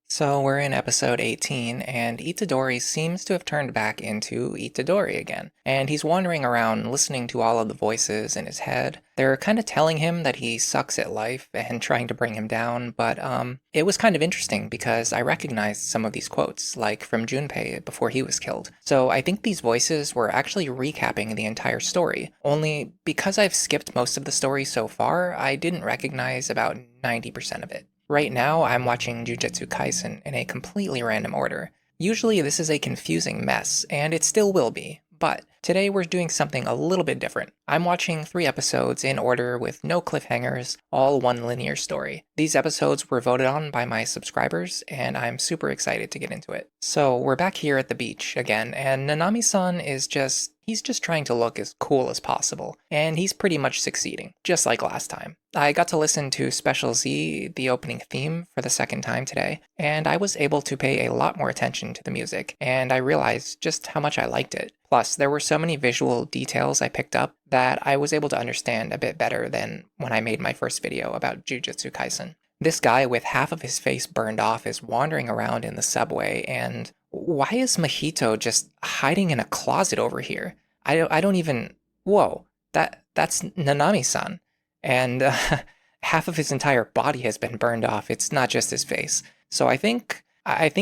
So we're in episode 18, and Itadori seems to have turned back into Itadori again. And he's wandering around listening to all of the voices in his head. They're kind of telling him that he sucks at life and trying to bring him down, but it was kind of interesting because I recognized some of these quotes, like from Junpei before he was killed. So I think these voices were actually recapping the entire story. Only because I've skipped most of the story so far, I didn't recognize about 90% of it. Right now, I'm watching Jujutsu Kaisen in a completely random order. Usually, this is a confusing mess, and it still will be, but today we're doing something a little bit different. I'm watching 3 episodes in order with no cliffhangers, all one linear story. These episodes were voted on by my subscribers, and I'm super excited to get into it. So, we're back here at the beach again, and Nanami-san he's just trying to look as cool as possible, and he's pretty much succeeding, just like last time. I got to listen to Special Z, the opening theme, for the second time today, and I was able to pay a lot more attention to the music, and I realized just how much I liked it. Plus, there were so many visual details I picked up that I was able to understand a bit better than when I made my first video about Jujutsu Kaisen. This guy with half of his face burned off is wandering around in the subway, and why is Mahito just hiding in a closet over here? I don't even... Whoa, that's Nanami-san. And half of his entire body has been burned off. It's not just his face. So I think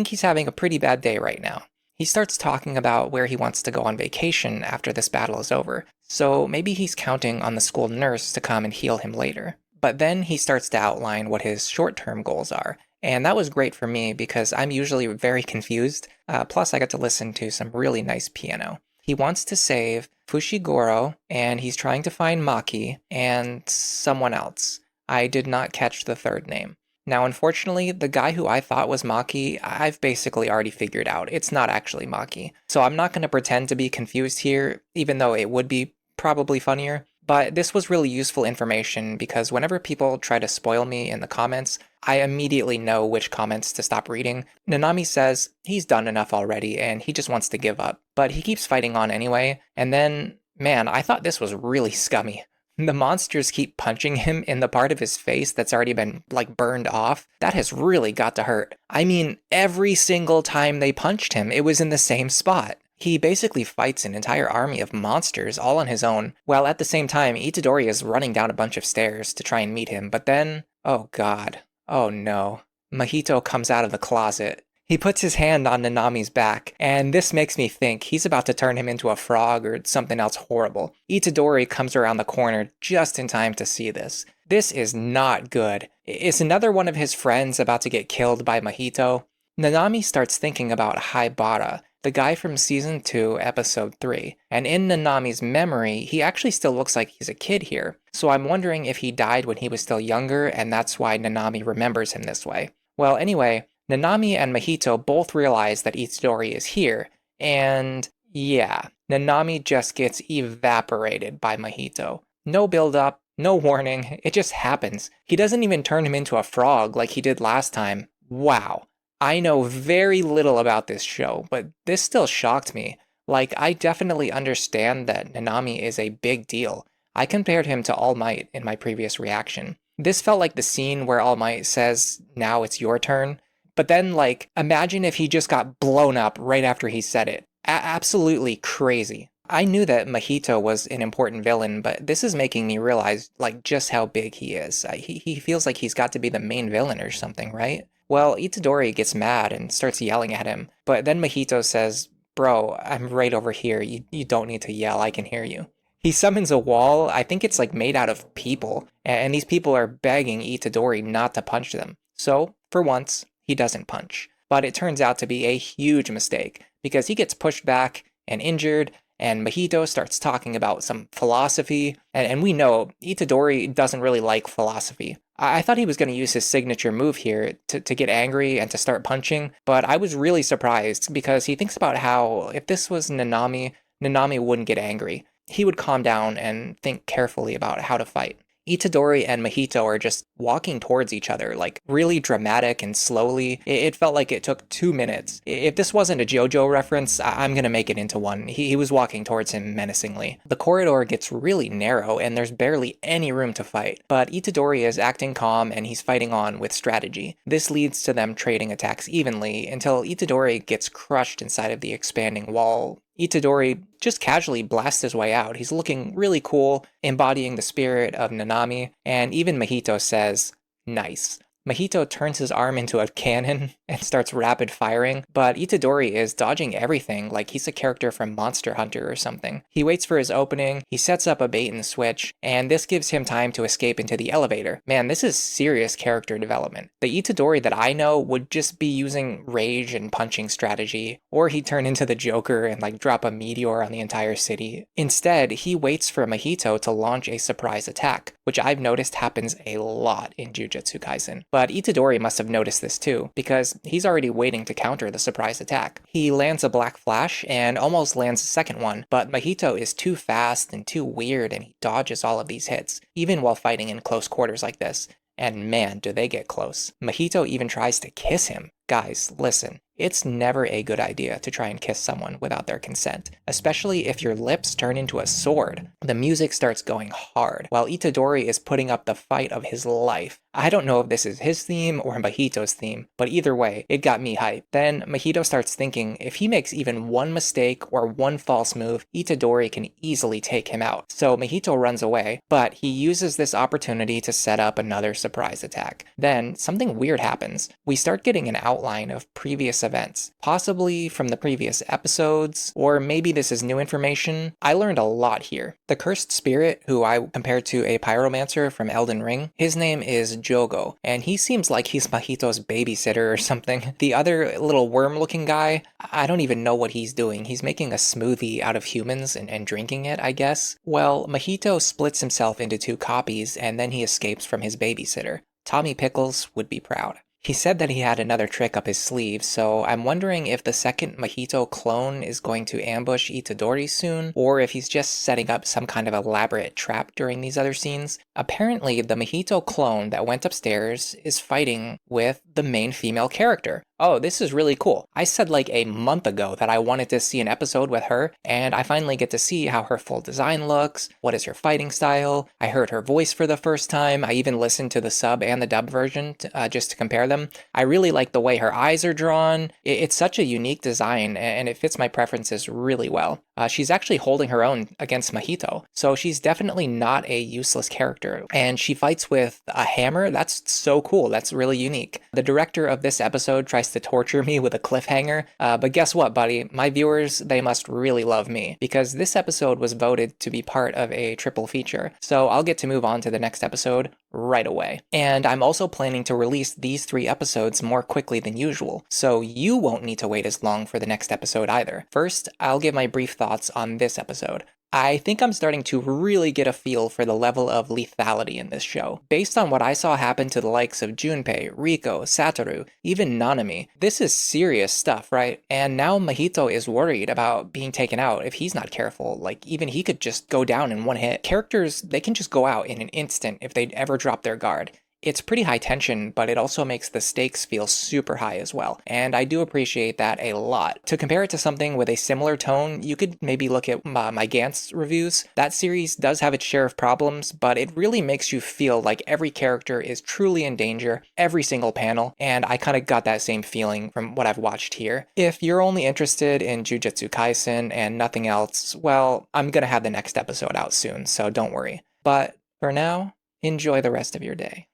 he's having a pretty bad day right now. He starts talking about where he wants to go on vacation after this battle is over. So maybe he's counting on the school nurse to come and heal him later. But then he starts to outline what his short-term goals are. And that was great for me because I'm usually very confused. Plus, I got to listen to some really nice piano. He wants to save Fushiguro, and he's trying to find Maki and someone else. I did not catch the third name. Now, unfortunately, the guy who I thought was Maki, I've basically already figured out. It's not actually Maki. So I'm not going to pretend to be confused here, even though it would be probably funnier. But this was really useful information because whenever people try to spoil me in the comments, I immediately know which comments to stop reading. Nanami says he's done enough already and he just wants to give up, but he keeps fighting on anyway. And then, man, I thought this was really scummy. The monsters keep punching him in the part of his face that's already been, burned off. That has really got to hurt. I mean, every single time they punched him, it was in the same spot. He basically fights an entire army of monsters all on his own, while at the same time Itadori is running down a bunch of stairs to try and meet him, but then, oh god, oh no, Mahito comes out of the closet. He puts his hand on Nanami's back, and this makes me think he's about to turn him into a frog or something else horrible. Itadori comes around the corner just in time to see this. This is not good. Is another one of his friends about to get killed by Mahito? Nanami starts thinking about Haibara, the guy from Season 2, Episode 3, and in Nanami's memory, he actually still looks like he's a kid here, so I'm wondering if he died when he was still younger, and that's why Nanami remembers him this way. Well, anyway, Nanami and Mahito both realize that Itadori is here, and yeah, Nanami just gets evaporated by Mahito. No build-up, no warning, it just happens. He doesn't even turn him into a frog like he did last time. Wow. I know very little about this show, but this still shocked me. I definitely understand that Nanami is a big deal. I compared him to All Might in my previous reaction. This felt like the scene where All Might says, "Now it's your turn." But then, imagine if he just got blown up right after he said it. Absolutely crazy. I knew that Mahito was an important villain, but this is making me realize, just how big he is. He feels like he's got to be the main villain or something, right? Well, Itadori gets mad and starts yelling at him, but then Mahito says, "Bro, I'm right over here, you don't need to yell, I can hear you." He summons a wall, I think it's made out of people, and these people are begging Itadori not to punch them. So, for once, he doesn't punch. But it turns out to be a huge mistake, because he gets pushed back and injured, and Mahito starts talking about some philosophy, and we know Itadori doesn't really like philosophy. I thought he was going to use his signature move here to get angry and to start punching, but I was really surprised because he thinks about how if this was Nanami, Nanami wouldn't get angry. He would calm down and think carefully about how to fight. Itadori and Mahito are just walking towards each other, like really dramatic and slowly. It felt like it took 2 minutes. If this wasn't a JoJo reference, I'm gonna make it into one. He was walking towards him menacingly. The corridor gets really narrow and there's barely any room to fight, but Itadori is acting calm and he's fighting on with strategy. This leads to them trading attacks evenly until Itadori gets crushed inside of the expanding wall. Itadori just casually blasts his way out. He's looking really cool, embodying the spirit of Nanami, and even Mahito says, "Nice." Mahito turns his arm into a cannon and starts rapid firing, but Itadori is dodging everything like he's a character from Monster Hunter or something. He waits for his opening, he sets up a bait and switch, and this gives him time to escape into the elevator. Man, this is serious character development. The Itadori that I know would just be using rage and punching strategy, or he'd turn into the Joker and like drop a meteor on the entire city. Instead, he waits for Mahito to launch a surprise attack, which I've noticed happens a lot in Jujutsu Kaisen. But Itadori must have noticed this too, because he's already waiting to counter the surprise attack. He lands a black flash and almost lands a second one, but Mahito is too fast and too weird and he dodges all of these hits, even while fighting in close quarters like this. And man, do they get close. Mahito even tries to kiss him. Guys, listen. It's never a good idea to try and kiss someone without their consent, especially if your lips turn into a sword. The music starts going hard, while Itadori is putting up the fight of his life. I don't know if this is his theme or Mahito's theme, but either way, it got me hyped. Then Mahito starts thinking if he makes even one mistake or one false move, Itadori can easily take him out. So Mahito runs away, but he uses this opportunity to set up another surprise attack. Then something weird happens. We start getting an outline of previous events, possibly from the previous episodes, or maybe this is new information. I learned a lot here. The cursed spirit, who I compared to a pyromancer from Elden Ring, his name is Jogo, and he seems like he's Mahito's babysitter or something. The other little worm-looking guy, I don't even know what he's doing. He's making a smoothie out of humans and drinking it, I guess. Well, Mahito splits himself into two copies, and then he escapes from his babysitter. Tommy Pickles would be proud. He said that he had another trick up his sleeve, so I'm wondering if the second Mahito clone is going to ambush Itadori soon, or if he's just setting up some kind of elaborate trap during these other scenes. Apparently, the Mahito clone that went upstairs is fighting with the main female character. Oh, this is really cool. I said like a month ago that I wanted to see an episode with her, and I finally get to see how her full design looks, what is her fighting style. I heard her voice for the first time. I even listened to the sub and the dub version just to compare them. I really like the way her eyes are drawn. It's such a unique design, and it fits my preferences really well. She's actually holding her own against Mahito, so she's definitely not a useless character. And she fights with a hammer. That's so cool. That's really unique. The director of this episode tries to torture me with a cliffhanger, but guess what, buddy? My viewers, they must really love me, because this episode was voted to be part of a triple feature, so I'll get to move on to the next episode right away. And I'm also planning to release these 3 episodes more quickly than usual, so you won't need to wait as long for the next episode either. First, I'll give my brief thoughts on this episode. I think I'm starting to really get a feel for the level of lethality in this show. Based on what I saw happen to the likes of Junpei, Riko, Satoru, even Nanami, this is serious stuff, right? And now Mahito is worried about being taken out if he's not careful. Like, even he could just go down in one hit. Characters, they can just go out in an instant if they ever drop their guard. It's pretty high tension, but it also makes the stakes feel super high as well, and I do appreciate that a lot. To compare it to something with a similar tone, you could maybe look at my Gantz reviews. That series does have its share of problems, but it really makes you feel like every character is truly in danger, every single panel, and I kind of got that same feeling from what I've watched here. If you're only interested in Jujutsu Kaisen and nothing else, well, I'm gonna have the next episode out soon, so don't worry. But for now, enjoy the rest of your day.